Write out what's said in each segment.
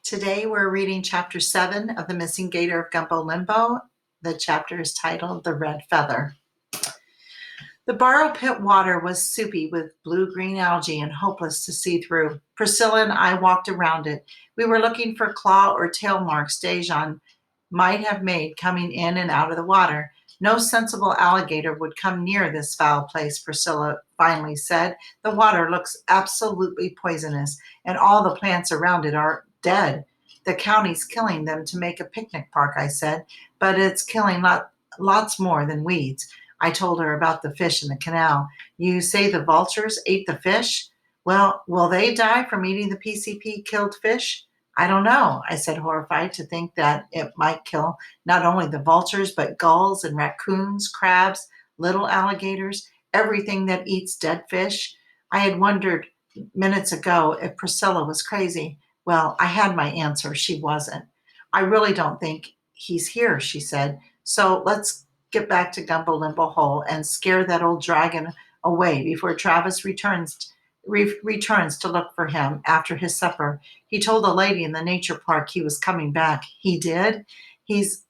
Today we're reading Chapter 7 of The Missing Gator of Gumbo Limbo. The chapter is titled The Red Feather. The borrow pit water was soupy with blue-green algae and hopeless to see through. Priscilla and I walked around it. We were looking for claw or tail marks Dejan might have made coming in and out of the water. No sensible alligator would come near this foul place, Priscilla finally said. The water looks absolutely poisonous, and all the plants around it are dead. The county's killing them to make a picnic park, I said, but it's killing lots more than weeds. I told her about the fish in the canal. You say the vultures ate the fish? Well, will they die from eating the PCP killed fish? I don't know, I said, horrified to think that it might kill not only the vultures, but gulls and raccoons, crabs, little alligators, everything that eats dead fish. I had wondered minutes ago if Priscilla was crazy. Well, I had my answer. She wasn't. I really don't think he's here, she said. So let's get back to Gumbo Limbo Hole and scare that old dragon away before Travis returns to look for him after his supper. He told the lady in the nature park he was coming back. He did? He's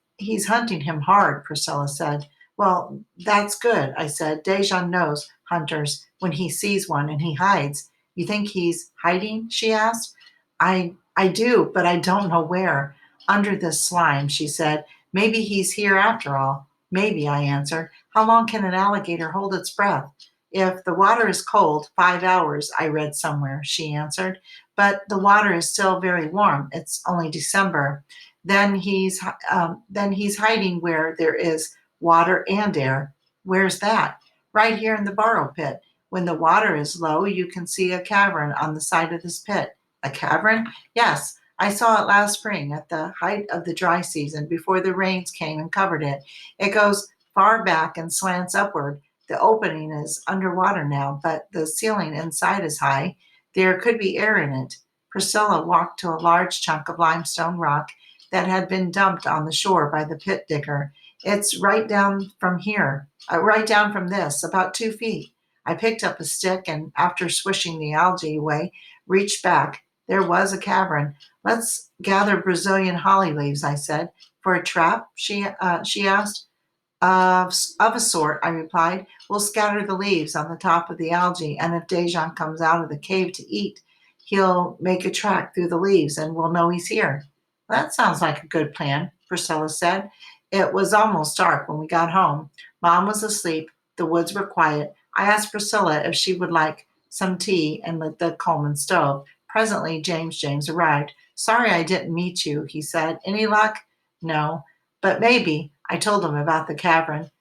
hunting him hard, Priscilla said. Well, that's good, I said. Dejan knows hunters when he sees one and he hides. You think he's hiding? She asked. I do, but I don't know where. Under this slime, she said. Maybe he's here after all. Maybe, I answered. How long can an alligator hold its breath? If the water is cold, 5 hours, I read somewhere, she answered. But the water is still very warm. It's only December. Then he's hiding where there is water and air. Where's that? Right here in the borrow pit. When the water is low, you can see a cavern on the side of this pit. A cavern? Yes. I saw it last spring at the height of the dry season before the rains came and covered it. It goes far back and slants upward. The opening is underwater now, but the ceiling inside is high. There could be air in it. Priscilla walked to a large chunk of limestone rock that had been dumped on the shore by the pit digger. It's right down from this, about 2 feet. I picked up a stick and, after swishing the algae away, reached back. There was a cavern. Let's gather Brazilian holly leaves, I said. For a trap? She asked. Of a sort, I replied. We'll scatter the leaves on the top of the algae, and if Dejan comes out of the cave to eat, he'll make a track through the leaves, and we'll know he's here. That sounds like a good plan, Priscilla said. It was almost dark when we got home. Mom was asleep. The woods were quiet. I asked Priscilla if she would like some tea and lit the Coleman stove. Presently, James arrived. Sorry I didn't meet you, he said. Any luck? No, but maybe. I told him about the cavern.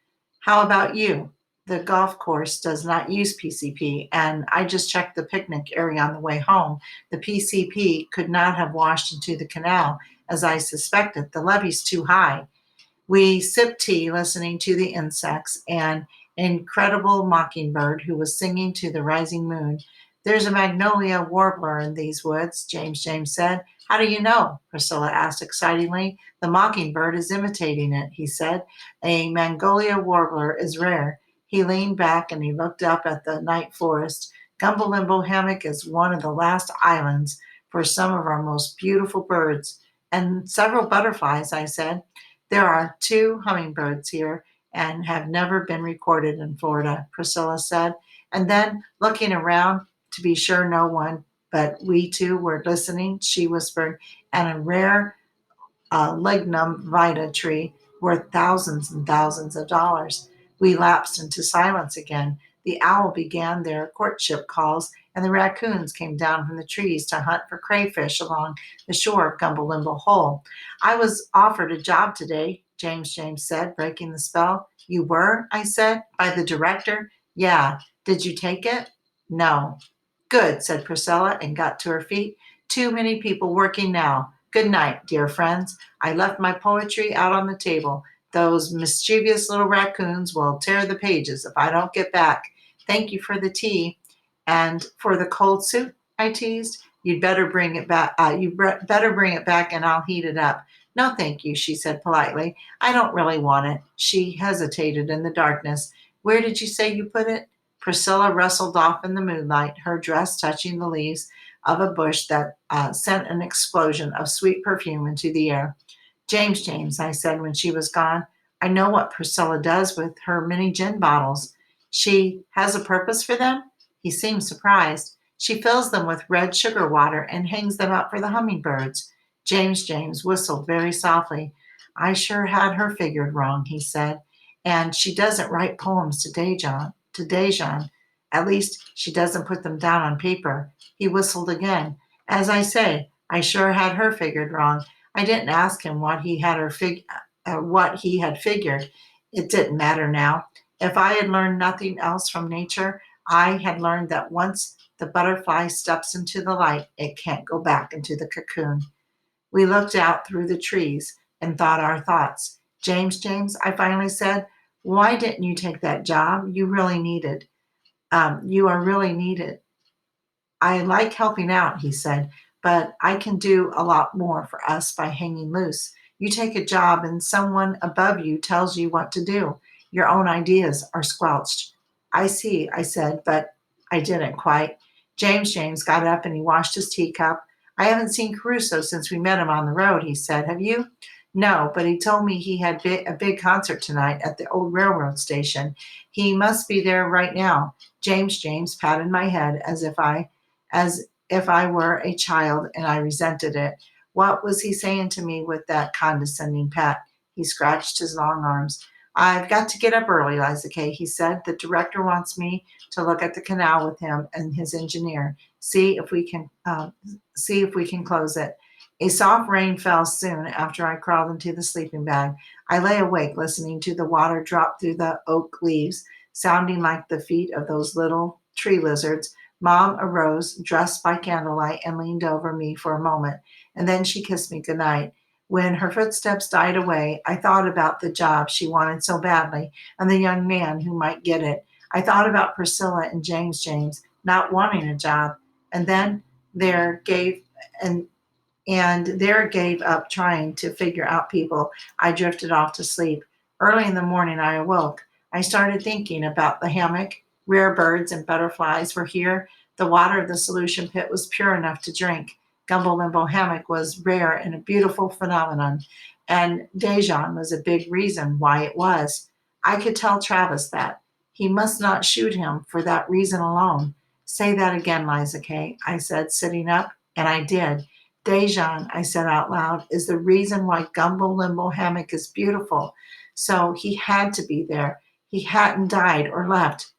How about you? The golf course does not use PCP, and I just checked the picnic area on the way home. The PCP could not have washed into the canal, as I suspected. The levee's too high. We sipped tea, listening to the insects and incredible mockingbird who was singing to the rising moon. There's a magnolia warbler in these woods, James said. How do you know? Priscilla asked excitedly. The mockingbird is imitating it, he said. A magnolia warbler is rare. He leaned back and he looked up at the night forest. Gumbo Limbo Hammock is one of the last islands for some of our most beautiful birds. And several butterflies, I said. There are 2 hummingbirds here and have never been recorded in Florida, Priscilla said. And then, looking around to be sure no one but we 2 were listening, she whispered, and a rare lignum vitae tree worth thousands and thousands of dollars. We lapsed into silence again. The owl began their courtship calls, and the raccoons came down from the trees to hunt for crayfish along the shore of Gumbo Limbo Hole. I was offered a job today, James said, breaking the spell. You were? I said. By the director? Yeah. Did you take it? No. Good, said Priscilla, and got to her feet. Too many people working now. Good night, dear friends. I left my poetry out on the table. Those mischievous little raccoons will tear the pages if I don't get back. Thank you for the tea. And for the cold soup, I teased. You'd better bring it back. Better bring it back, and I'll heat it up. No, thank you, she said politely. I don't really want it. She hesitated in the darkness. Where did you say you put it? Priscilla rustled off in the moonlight, her dress touching the leaves. of a bush that sent an explosion of sweet perfume into the air. James, I said when she was gone, I know what Priscilla does with her mini gin bottles. She has a purpose for them? He seemed surprised. She fills them with red sugar water and hangs them out for the hummingbirds. James whistled very softly. I sure had her figured wrong, he said. And she doesn't write poems to Dejan. At least she doesn't put them down on paper. He whistled again. As I say, I sure had her figured wrong. I didn't ask him what he had figured. It didn't matter now. If I had learned nothing else from nature, I had learned that once the butterfly steps into the light, it can't go back into the cocoon. We looked out through the trees and thought our thoughts. James, I finally said, why didn't you take that job? You are really needed. I like helping out, he said, but I can do a lot more for us by hanging loose. You take a job and someone above you tells you what to do. Your own ideas are squelched. I see, I said, but I didn't quite. James got up and he washed his teacup. I haven't seen Caruso since we met him on the road, he said. Have you? No, but he told me he had a big concert tonight at the old railroad station. He must be there right now. James patted my head as if I were a child and I resented it. What was he saying to me with that condescending pat? He scratched his long arms. I've got to get up early, Liza Kay, he said. The director wants me to look at the canal with him and his engineer. See if we can close it. A soft rain fell soon after I crawled into the sleeping bag. I lay awake listening to the water drop through the oak leaves, sounding like the feet of those little tree lizards. Mom arose, dressed by candlelight, and leaned over me for a moment, and then she kissed me goodnight. When her footsteps died away, I thought about the job she wanted so badly and the young man who might get it. I thought about Priscilla and James not wanting a job, and then there gave and there gave up trying to figure out people. I drifted off to sleep. Early in the morning, I awoke. I started thinking about the hammock. Rare birds and butterflies were here. The water of the solution pit was pure enough to drink. Gumbo Limbo hammock was rare and a beautiful phenomenon, and Dejan was a big reason why it was. I could tell Travis that. He must not shoot him for that reason alone. Say that again, Liza Kay, I said, sitting up, and I did. Dejan, I said out loud, is the reason why Gumbo Limbo Hammock is beautiful. So he had to be there. He hadn't died or left.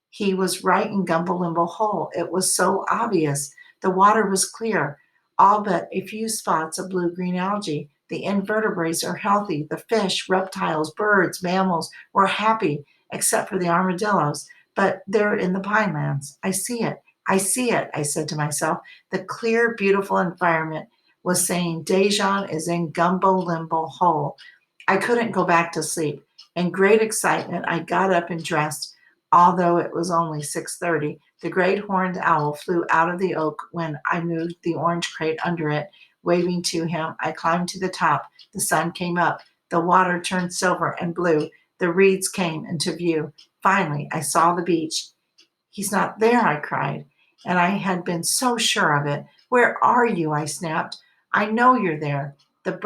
He was right in Gumbo Limbo Hole. It was so obvious. The water was clear, all but a few spots of blue-green algae. The invertebrates are healthy. The fish, reptiles, birds, mammals were happy, except for the armadillos. But they're in the pinelands. I see it. I see it, I said to myself. The clear, beautiful environment was saying Dejan is in Gumbo Limbo Hole. I couldn't go back to sleep. In great excitement, I got up and dressed. Although it was only 6:30, the great horned owl flew out of the oak when I moved the orange crate under it. Waving to him, I climbed to the top. The sun came up. The water turned silver and blue. The reeds came into view. Finally, I saw the beach. He's not there, I cried, and I had been so sure of it. Where are you? I snapped. I know you're there. The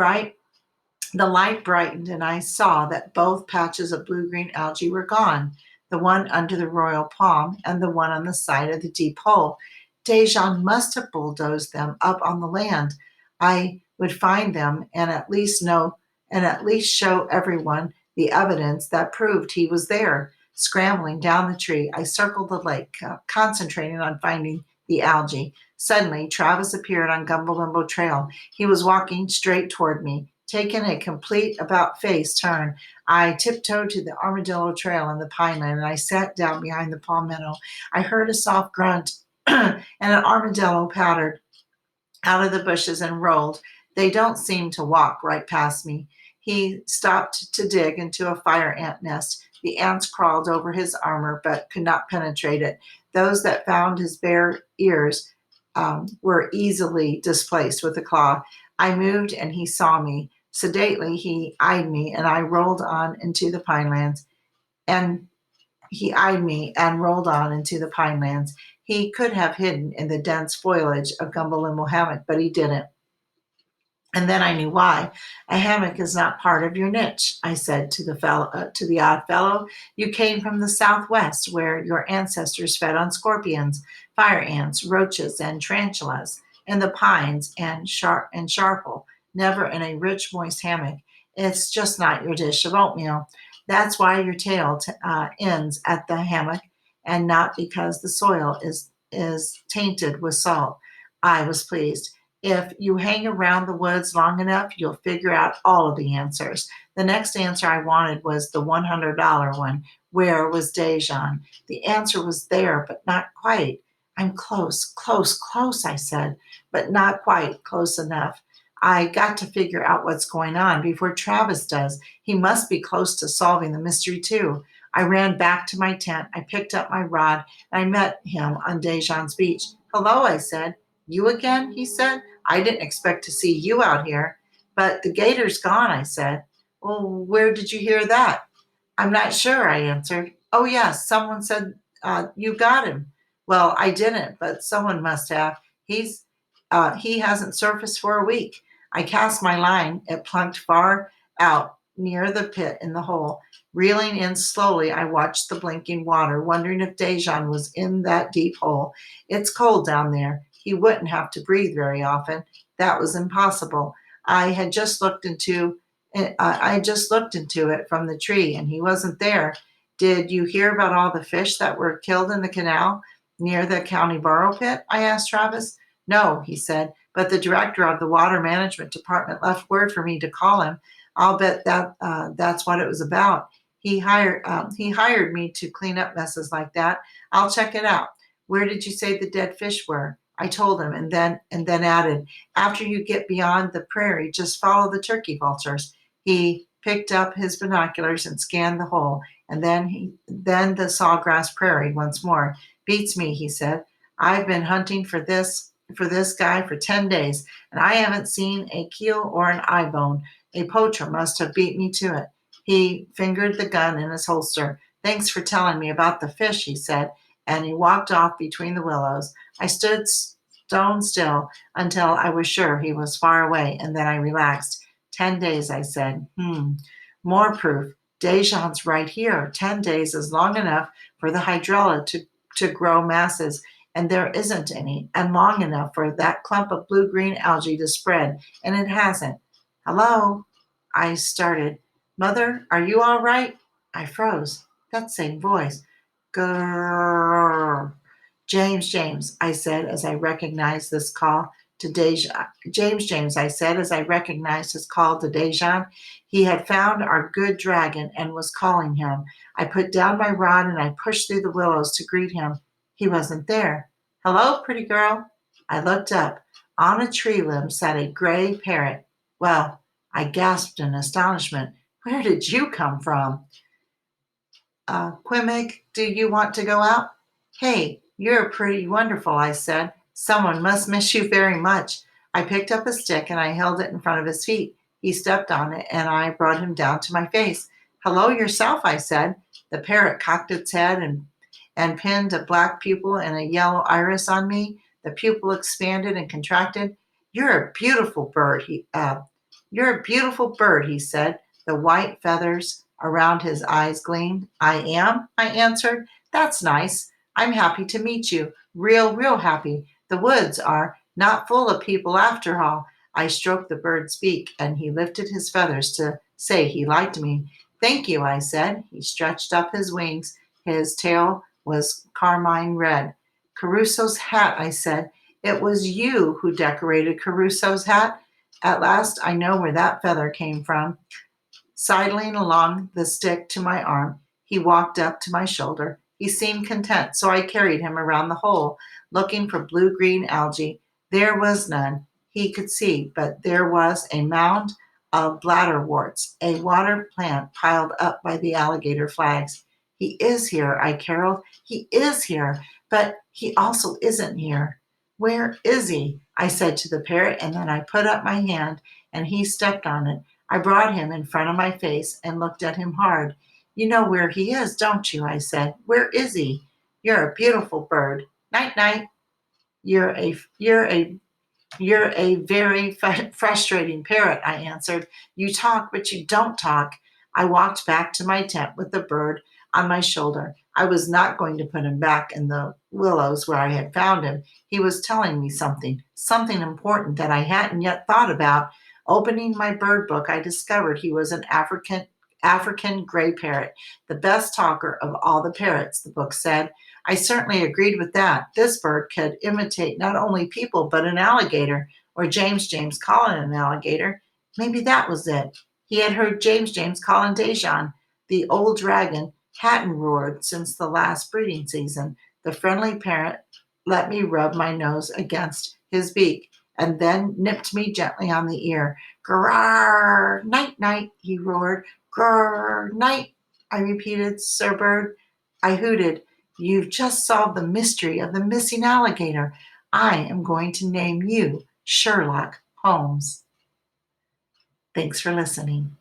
light brightened, and I saw that both patches of blue-green algae were gone, the one under the royal palm and the one on the side of the deep hole. Dejan must have bulldozed them up on the land. I would find them and at least show everyone the evidence that proved he was there. Scrambling down the tree, I circled the lake, concentrating on finding the algae. Suddenly, Travis appeared on Gumbo Limbo Trail. He was walking straight toward me. Taking a complete about-face turn, I tiptoed to the armadillo trail in the pineland, and I sat down behind the palmetto. I heard a soft grunt, and an armadillo pattered out of the bushes and rolled. They don't seem to walk right past me. He stopped to dig into a fire ant nest. The ants crawled over his armor but could not penetrate it. Those that found his bare ears were easily displaced with a claw. I moved and he saw me. Sedately, he eyed me, and I rolled on into the pinelands. And he eyed me and rolled on into the pinelands. He could have hidden in the dense foliage of Gumbo Limbo hammock, but he didn't. And then I knew why. A hammock is not part of your niche, I said to the odd fellow. You came from the Southwest, where your ancestors fed on scorpions, fire ants, roaches, and tarantulas, in the pines and charpal, never in a rich, moist hammock. It's just not your dish of oatmeal. That's why your tale ends at the hammock, and not because the soil is tainted with salt. I was pleased. If you hang around the woods long enough, you'll figure out all of the answers. The next answer I wanted was the $100 one. Where was Dejan? The answer was there, but not quite. I'm close, close, close, I said, but not quite close enough. I got to figure out what's going on before Travis does. He must be close to solving the mystery, too. I ran back to my tent. I picked up my rod, and I met him on Dejan's beach. Hello, I said. You again? He said. I didn't expect to see you out here. But the gator's gone, I said. Well, where did you hear that? I'm not sure, I answered. Oh, yes, someone said you got him. Well, I didn't, but someone must have. He hasn't surfaced for a week. I cast my line. It plunked far out near the pit in the hole. Reeling in slowly, I watched the blinking water, wondering if Dejan was in that deep hole. It's cold down there. He wouldn't have to breathe very often. That was impossible. I had just looked into I just looked into it from the tree, and he wasn't there. Did you hear about all the fish that were killed in the canal near the county borough pit? I asked Travis. No, he said, but the director of the water management department left word for me to call him. I'll bet that's what it was about. He hired me to clean up messes like that. I'll check it out. Where did you say the dead fish were? I told him, and then added, after you get beyond the prairie, just follow the turkey vultures. He picked up his binoculars and scanned the hole, and then the sawgrass prairie once more. Beats me, he said. I've been hunting for this guy for 10 days, and I haven't seen a keel or an eye bone. A poacher must have beat me to it. He fingered the gun in his holster. Thanks for telling me about the fish, he said, and he walked off between the willows. I stood stone still until I was sure he was far away, and then I relaxed. 10 days, I said. More proof. Dejan's right here. 10 days is long enough for the hydrilla to grow masses, and there isn't any, and long enough for that clump of blue-green algae to spread, and it hasn't. Hello? I started. Mother, are you all right? I froze. That same voice. Grrr. James, I said as I recognized this call to Dejan. James, I said as I recognized his call to Dejan. He had found our good dragon and was calling him. I put down my rod and I pushed through the willows to greet him. He wasn't there. Hello, pretty girl. I looked up. On a tree limb sat a gray parrot. Well, I gasped in astonishment. Where did you come from? Quimig, do you want to go out? Hey, you're pretty wonderful, I said. Someone must miss you very much. I picked up a stick and I held it in front of his feet. He stepped on it and I brought him down to my face. Hello yourself, I said. The parrot cocked its head and pinned a black pupil and a yellow iris on me. The pupil expanded and contracted. You're a beautiful bird, he said. The white feathers around his eyes gleamed. I am, I answered. That's nice. I'm happy to meet you. Real happy. The woods are not full of people after all. I stroked the bird's beak, and he lifted his feathers to say he liked me. Thank you, I said. He stretched up his wings. His tail was carmine red. Caruso's hat, I said. It was you who decorated Caruso's hat. At last I know where that feather came from. Sidling along the stick to my arm, he walked up to my shoulder. He seemed content, so I carried him around the hole, looking for blue-green algae. There was none, he could see, but there was a mound of bladderworts, a water plant piled up by the alligator flags. He is here, I caroled. He is here, but he also isn't here. Where is he? I said to the parrot, and then I put up my hand, and he stepped on it. I brought him in front of my face and looked at him hard. You know where he is, don't you? I said. Where is he? You're a beautiful bird. Night, night. You're a you're a You're a very frustrating parrot, I answered. You talk, but you don't talk. I walked back to my tent with the bird on my shoulder. I was not going to put him back in the willows where I had found him. He was telling me something important that I hadn't yet thought about. Opening my bird book, I discovered he was an African gray parrot, the best talker of all the parrots, the book said. I certainly agreed with that. This bird could imitate not only people, but an alligator, or James calling an alligator. Maybe that was it. He had heard James calling Dejan. The old dragon hadn't roared since the last breeding season. The friendly parrot let me rub my nose against his beak and then nipped me gently on the ear. Grrr! Night, night, he roared. Grrr! Night, I repeated. Sir Bird, I hooted. You've just solved the mystery of the missing alligator. I am going to name you Sherlock Holmes. Thanks for listening.